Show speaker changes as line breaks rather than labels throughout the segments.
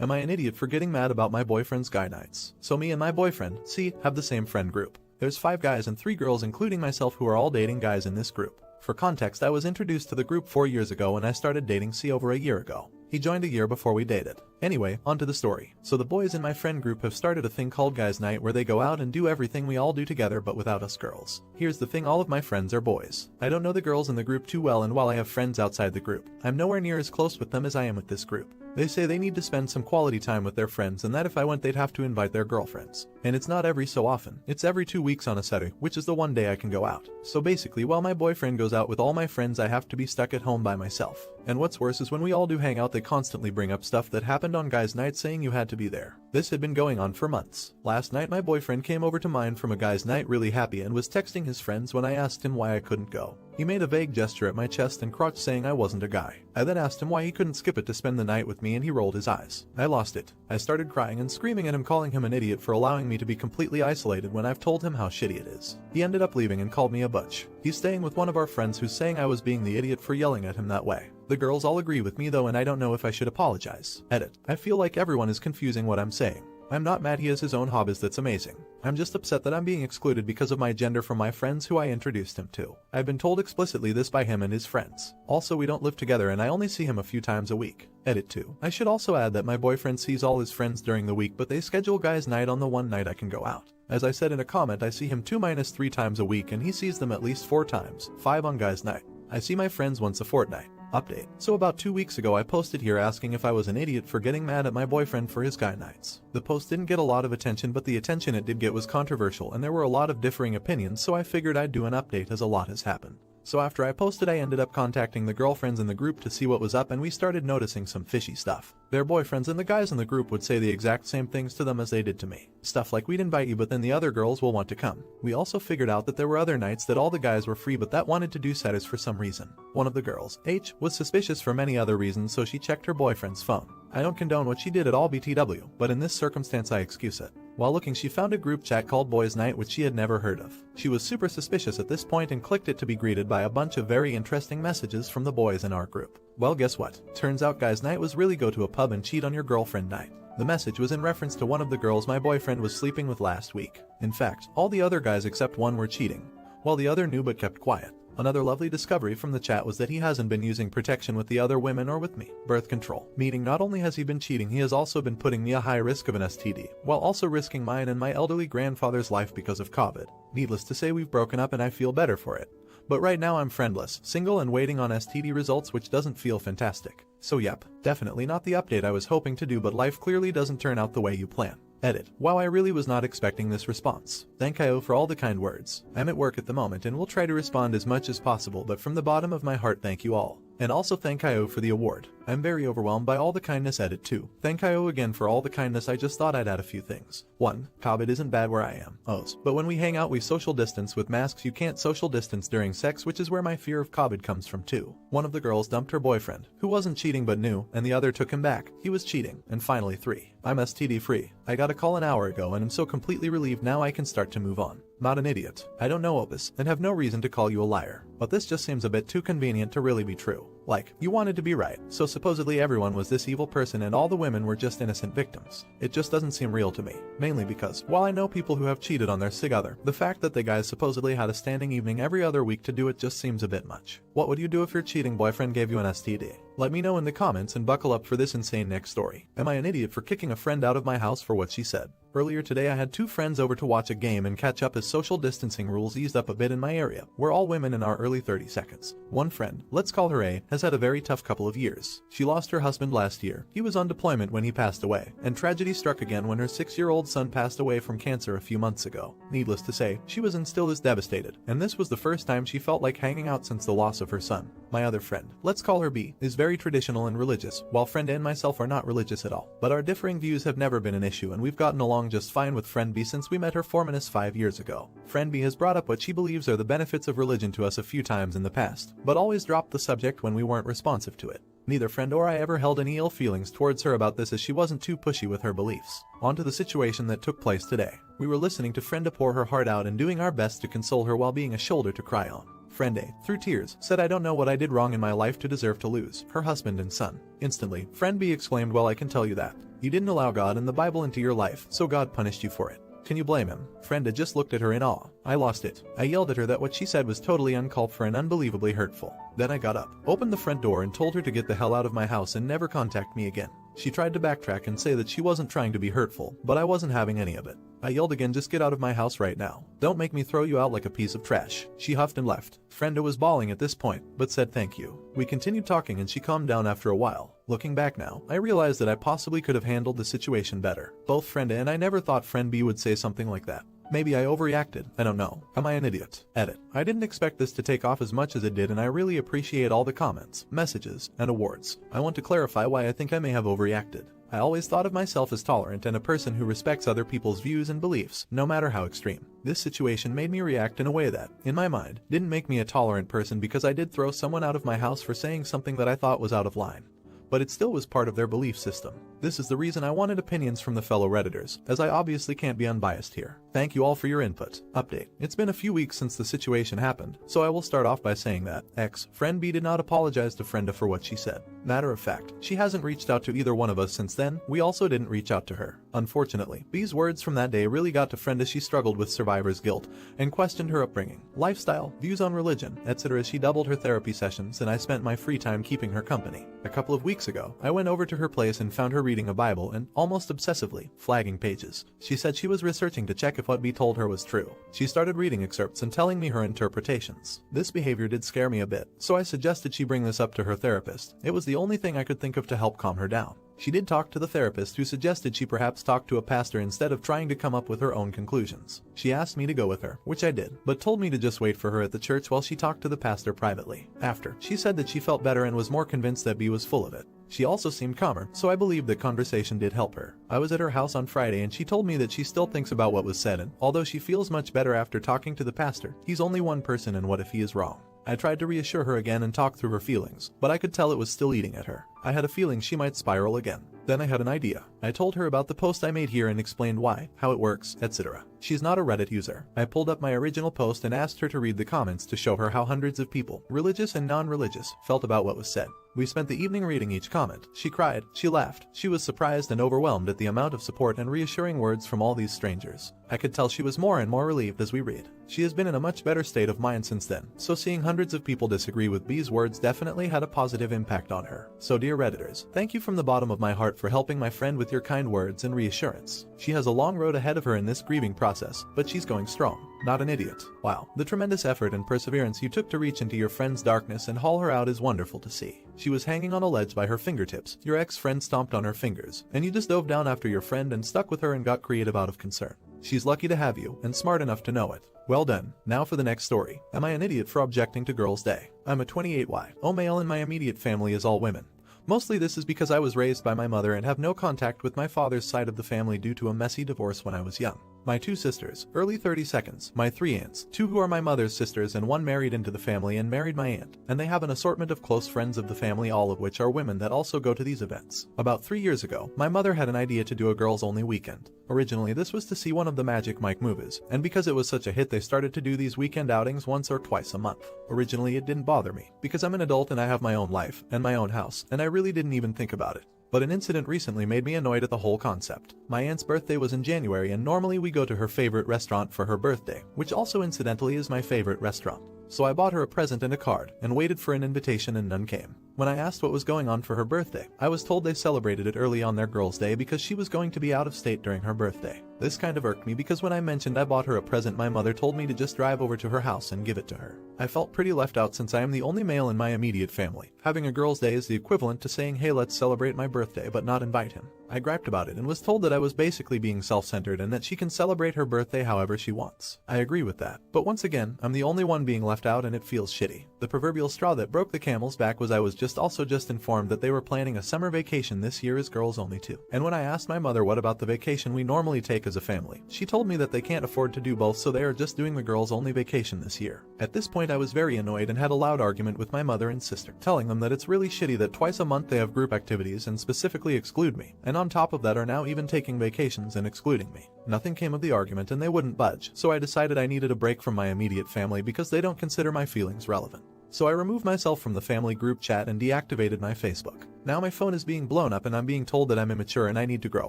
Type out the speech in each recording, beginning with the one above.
Am I an idiot for getting mad about my boyfriend's guy nights? So me and my boyfriend, C, have the same friend group. There's 5 guys and 3 girls including myself who are all dating guys in this group. For context, I was introduced to the group 4 years ago and I started dating C over a year ago. He joined a year before we dated. Anyway, on to the story. So the boys in my friend group have started a thing called Guys Night where they go out and do everything we all do together but without us girls. Here's the thing, all of my friends are boys. I don't know the girls in the group too well, and while I have friends outside the group, I'm nowhere near as close with them as I am with this group. They say they need to spend some quality time with their friends and that if I went they'd have to invite their girlfriends. And it's not every so often, it's every 2 weeks on a Saturday, which is the one day I can go out. So basically, while my boyfriend goes out with all my friends, I have to be stuck at home by myself. And what's worse is when we all do hang out, they constantly bring up stuff that happened on Guys Night saying you had to be there. This had been going on for months. Last night my boyfriend came over to mine from a Guys Night really happy and was texting his friends when I asked him why I couldn't go. He made a vague gesture at my chest and crotch saying I wasn't a guy. I then asked him why he couldn't skip it to spend the night with me and he rolled his eyes. I lost it. I started crying and screaming at him, calling him an idiot for allowing me to be completely isolated when I've told him how shitty it is. He ended up leaving and called me a butch. He's staying with one of our friends who's saying I was being the idiot for yelling at him that way. The girls all agree with me though, and I don't know if I should apologize. Edit. I feel like everyone is confusing what I'm saying. I'm not mad he has his own hobbies, that's amazing. I'm just upset that I'm being excluded because of my gender from my friends who I introduced him to. I've been told explicitly this by him and his friends. Also, we don't live together and I only see him a few times a week. Edit 2. I should also add that my boyfriend sees all his friends during the week, but they schedule Guys Night on the one night I can go out. As I said in a comment, I see him 2-3 times a week and he sees them at least 4 times, 5 on Guys Night. I see my friends once a fortnight. Update. So about 2 weeks ago I posted here asking if I was an idiot for getting mad at my boyfriend for his guy nights. The post didn't get a lot of attention, but the attention it did get was controversial and there were a lot of differing opinions, so I figured I'd do an update as a lot has happened. So after I posted, I ended up contacting the girlfriends in the group to see what was up, and we started noticing some fishy stuff. Their boyfriends and the guys in the group would say the exact same things to them as they did to me. Stuff like, we'd invite you but then the other girls will want to come. We also figured out that there were other nights that all the guys were free but that wanted to do setters for some reason. One of the girls, H, was suspicious for many other reasons, so she checked her boyfriend's phone. I don't condone what she did at all, BTW, but in this circumstance I excuse it. While looking, she found a group chat called Boys Night which she had never heard of. She was super suspicious at this point and clicked it to be greeted by a bunch of very interesting messages from the boys in our group. Well, guess what? Turns out Guys Night was really go to a pub and cheat on your girlfriend night. The message was in reference to one of the girls my boyfriend was sleeping with last week. In fact, all the other guys except one were cheating, while the other knew but kept quiet. Another lovely discovery from the chat was that he hasn't been using protection with the other women or with me. Birth control. Meaning not only has he been cheating, he has also been putting me at high risk of an STD, while also risking mine and my elderly grandfather's life because of COVID. Needless to say, we've broken up and I feel better for it. But right now I'm friendless, single and waiting on STD results, which doesn't feel fantastic. So yep, definitely not the update I was hoping to do, but life clearly doesn't turn out the way you plan. Edit. Wow, I really was not expecting this response. Thank you for all the kind words. I'm at work at the moment and will try to respond as much as possible, but from the bottom of my heart, thank you all. And also thank you for the award. I'm very overwhelmed by all the kindness. Edit 2. Thank you again for all the kindness. I just thought I'd add a few things. 1. COVID isn't bad where I am. But when we hang out we social distance with masks. You can't social distance during sex, which is where my fear of COVID comes from. 2. One of the girls dumped her boyfriend, who wasn't cheating but knew, and the other took him back. He was cheating. And finally 3. I'm STD free. I got a call an hour ago and I'm so completely relieved now I can start to move on. Not an idiot. I don't know Opus, and have no reason to call you a liar. But this just seems a bit too convenient to really be true. Like, you wanted to be right, so supposedly everyone was this evil person and all the women were just innocent victims. It just doesn't seem real to me. Mainly because, while I know people who have cheated on their sig other, the fact that the guys supposedly had a standing evening every other week to do it just seems a bit much. What would you do if your cheating boyfriend gave you an STD? Let me know in the comments and buckle up for this insane next story. Am I an idiot for kicking a friend out of my house for what she said? Earlier today I had 2 friends over to watch a game and catch up as social distancing rules eased up a bit in my area. We're all women in our early 30 seconds. One friend, let's call her A, has had a very tough couple of years. She lost her husband last year. He was on deployment when he passed away, and tragedy struck again when her 6-year-old son passed away from cancer a few months ago. Needless to say, she was and still is devastated, and this was the first time she felt like hanging out since the loss of her son. My other friend, let's call her B, is very traditional and religious, while friend A and myself are not religious at all. But our differing views have never been an issue and we've gotten along just fine with friend B since we met her 5 years ago. Friend B has brought up what she believes are the benefits of religion to us a few times in the past, but always dropped the subject when we weren't responsive to it. Neither friend or I ever held any ill feelings towards her about this, as she wasn't too pushy with her beliefs. On to the situation that took place today. We were listening to friend A pour her heart out and doing our best to console her while being a shoulder to cry on. Friend A, through tears, said I don't know what I did wrong in my life to deserve to lose her husband and son. Instantly, friend B exclaimed, well, I can tell you that. You didn't allow God and the Bible into your life, so God punished you for it. Can you blame him? Friend A just looked at her in awe. I lost it. I yelled at her that what she said was totally uncalled for and unbelievably hurtful. Then I got up, opened the front door and told her to get the hell out of my house and never contact me again. She tried to backtrack and say that she wasn't trying to be hurtful, but I wasn't having any of it. I yelled again, just get out of my house right now. Don't make me throw you out like a piece of trash. She huffed and left. Friend A was bawling at this point, but said thank you. We continued talking and she calmed down after a while. Looking back now, I realized that I possibly could have handled the situation better. Both friend A and I never thought friend B would say something like that. Maybe I overreacted, I don't know. Am I an idiot? Edit. I didn't expect this to take off as much as it did and I really appreciate all the comments, messages, and awards. I want to clarify why I think I may have overreacted. I always thought of myself as tolerant and a person who respects other people's views and beliefs, no matter how extreme. This situation made me react in a way that, in my mind, didn't make me a tolerant person because I did throw someone out of my house for saying something that I thought was out of line. But it still was part of their belief system. This is the reason I wanted opinions from the fellow Redditors, as I obviously can't be unbiased here. Thank you all for your input. Update. It's been a few weeks since the situation happened, so I will start off by saying that friend B did not apologize to friend A for what she said. Matter of fact, she hasn't reached out to either one of us since then. We also didn't reach out to her. Unfortunately, B's words from that day really got to friend as she struggled with survivor's guilt and questioned her upbringing, lifestyle, views on religion, etc. as she doubled her therapy sessions and I spent my free time keeping her company. A couple of weeks ago, I went over to her place and found her reading a Bible and, almost obsessively, flagging pages. She said she was researching to check if what B told her was true. She started reading excerpts and telling me her interpretations. This behavior did scare me a bit, so I suggested she bring this up to her therapist. It was the only thing I could think of to help calm her down. She did talk to the therapist, who suggested she perhaps talk to a pastor instead of trying to come up with her own conclusions. She asked me to go with her, which I did, but told me to just wait for her at the church while she talked to the pastor privately. After, she said that she felt better and was more convinced that B was full of it. She also seemed calmer, so I believe that conversation did help her. I was at her house on Friday and she told me that she still thinks about what was said, and although she feels much better after talking to the pastor, he's only one person and what if he is wrong? I tried to reassure her again and talk through her feelings, but I could tell it was still eating at her. I had a feeling she might spiral again. Then I had an idea. I told her about the post I made here and explained why, how it works, etc. She's not a Reddit user. I pulled up my original post and asked her to read the comments to show her how hundreds of people, religious and non-religious, felt about what was said. We spent the evening reading each comment. She cried, she laughed, she was surprised and overwhelmed at the amount of support and reassuring words from all these strangers. I could tell she was more and more relieved as we read. She has been in a much better state of mind since then, so seeing hundreds of people disagree with B's words definitely had a positive impact on her. So dear Redditors, thank you from the bottom of my heart for helping my friend with your kind words and reassurance. She has a long road ahead of her in this grieving process, but she's going strong. Not an idiot. Wow, the tremendous effort and perseverance you took to reach into your friend's darkness and haul her out is wonderful to see. She was hanging on a ledge by her fingertips, your ex-friend stomped on her fingers, and you just dove down after your friend and stuck with her and got creative out of concern. She's lucky to have you, and smart enough to know it. Well done. Now for the next story. Am I an idiot for objecting to Girls' Day? I'm a 28Y, male and my immediate family is all women. Mostly this is because I was raised by my mother and have no contact with my father's side of the family due to a messy divorce when I was young. My 2 sisters, early 32nds, my 3 aunts, 2 who are my mother's sisters and 1 married into the family and married my aunt, and they have an assortment of close friends of the family, all of which are women that also go to these events. About 3 years ago, my mother had an idea to do a girls-only weekend. Originally this was to see one of the Magic Mike movies, and because it was such a hit they started to do these weekend outings once or twice a month. Originally it didn't bother me, because I'm an adult and I have my own life, and my own house, and I really didn't even think about it. But an incident recently made me annoyed at the whole concept. My aunt's birthday was in January and normally we go to her favorite restaurant for her birthday, which also incidentally is my favorite restaurant. So I bought her a present and a card, and waited for an invitation and none came. When I asked what was going on for her birthday, I was told they celebrated it early on their girls' day because she was going to be out of state during her birthday. This kind of irked me because when I mentioned I bought her a present, my mother told me to just drive over to her house and give it to her. I felt pretty left out since I am the only male in my immediate family. Having a girls' day is the equivalent to saying, hey, let's celebrate my birthday, but not invite him. I griped about it and was told that I was basically being self-centered and that she can celebrate her birthday however she wants. I agree with that, but once again, I'm the only one being left out and it feels shitty. The proverbial straw that broke the camel's back was I was just just informed that they were planning a summer vacation this year as girls only too. And when I asked my mother what about the vacation we normally take as a family, she told me that they can't afford to do both, so they are just doing the girls only vacation this year. At this point I was very annoyed and had a loud argument with my mother and sister, telling them that it's really shitty that twice a month they have group activities and specifically exclude me, and on top of that are now even taking vacations and excluding me. Nothing came of the argument and they wouldn't budge, so I decided I needed a break from my immediate family because they don't consider my feelings relevant. So I removed myself from the family group chat and deactivated my Facebook. Now my phone is being blown up and I'm being told that I'm immature and I need to grow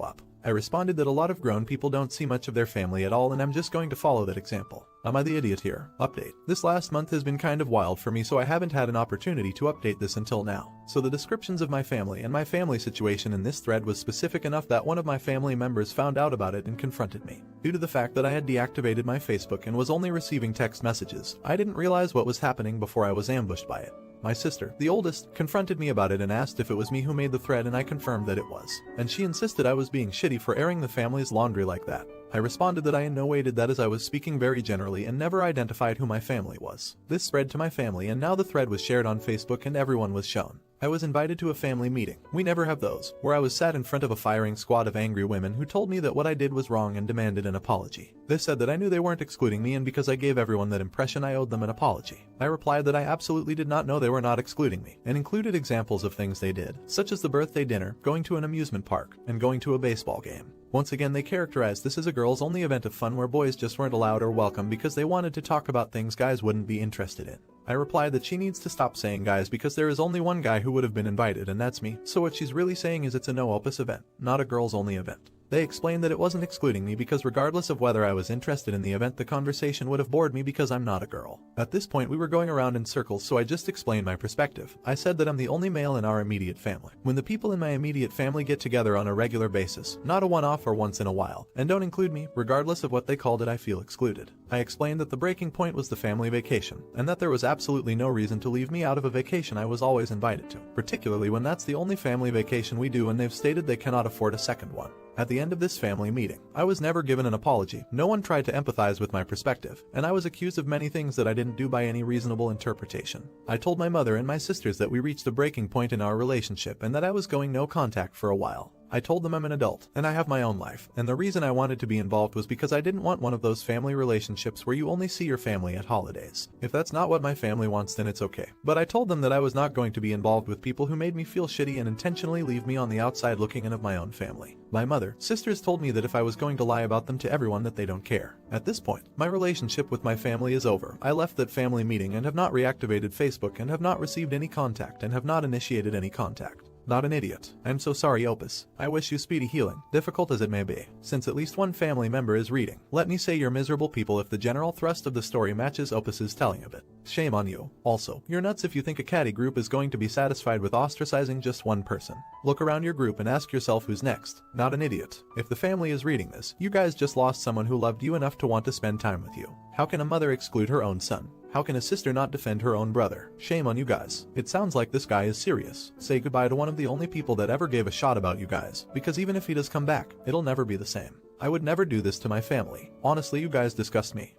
up. I responded that a lot of grown people don't see much of their family at all and I'm just going to follow that example. Am I the idiot here? Update. This last month has been kind of wild for me, so I haven't had an opportunity to update this until now. So the descriptions of my family and my family situation in this thread was specific enough that one of my family members found out about it and confronted me. Due to the fact that I had deactivated my Facebook and was only receiving text messages, I didn't realize what was happening before I was ambushed by it. My sister, the oldest, confronted me about it and asked if it was me who made the thread, and I confirmed that it was. And she insisted I was being shitty for airing the family's laundry like that. I responded that I in no way did that, as I was speaking very generally and never identified who my family was. This spread to my family and now the thread was shared on Facebook and everyone was shown. I was invited to a family meeting, we never have those, where I was sat in front of a firing squad of angry women who told me that what I did was wrong and demanded an apology. They said that I knew they weren't excluding me and because I gave everyone that impression I owed them an apology. I replied that I absolutely did not know they were not excluding me, and included examples of things they did, such as the birthday dinner, going to an amusement park, and going to a baseball game. Once again, they characterized this as a girls-only event of fun where boys just weren't allowed or welcome because they wanted to talk about things guys wouldn't be interested in. I replied that she needs to stop saying guys because there is only one guy who would have been invited and that's me, so what she's really saying is it's a no-opus event, not a girls-only event. They explained that it wasn't excluding me because regardless of whether I was interested in the event, the conversation would have bored me because I'm not a girl. At this point we were going around in circles, so I just explained my perspective. I said that I'm the only male in our immediate family. When the people in my immediate family get together on a regular basis, not a one-off or once in a while, and don't include me, regardless of what they called it, I feel excluded. I explained that the breaking point was the family vacation, and that there was absolutely no reason to leave me out of a vacation I was always invited to, particularly when that's the only family vacation we do and they've stated they cannot afford a second one. At the end of this family meeting, I was never given an apology, no one tried to empathize with my perspective, and I was accused of many things that I didn't do by any reasonable interpretation. I told my mother and my sisters that we reached a breaking point in our relationship and that I was going no contact for a while. I told them I'm an adult, and I have my own life, and the reason I wanted to be involved was because I didn't want one of those family relationships where you only see your family at holidays. If that's not what my family wants, then it's okay. But I told them that I was not going to be involved with people who made me feel shitty and intentionally leave me on the outside looking in of my own family. My mother, sisters told me that if I was going to lie about them to everyone that they don't care. At this point, my relationship with my family is over. I left that family meeting and have not reactivated Facebook and have not received any contact and have not initiated any contact. Not an idiot. I'm so sorry, Opus. I wish you speedy healing, difficult as it may be, since at least one family member is reading. Let me say you're miserable people if the general thrust of the story matches Opus's telling of it. Shame on you. Also, you're nuts if you think a catty group is going to be satisfied with ostracizing just one person. Look around your group and ask yourself who's next. Not an idiot. If the family is reading this, you guys just lost someone who loved you enough to want to spend time with you. How can a mother exclude her own son? How can a sister not defend her own brother? Shame on you guys. It sounds like this guy is serious. Say goodbye to one of the only people that ever gave a shot about you guys, because even if he does come back, it'll never be the same. I would never do this to my family. Honestly, you guys disgust me.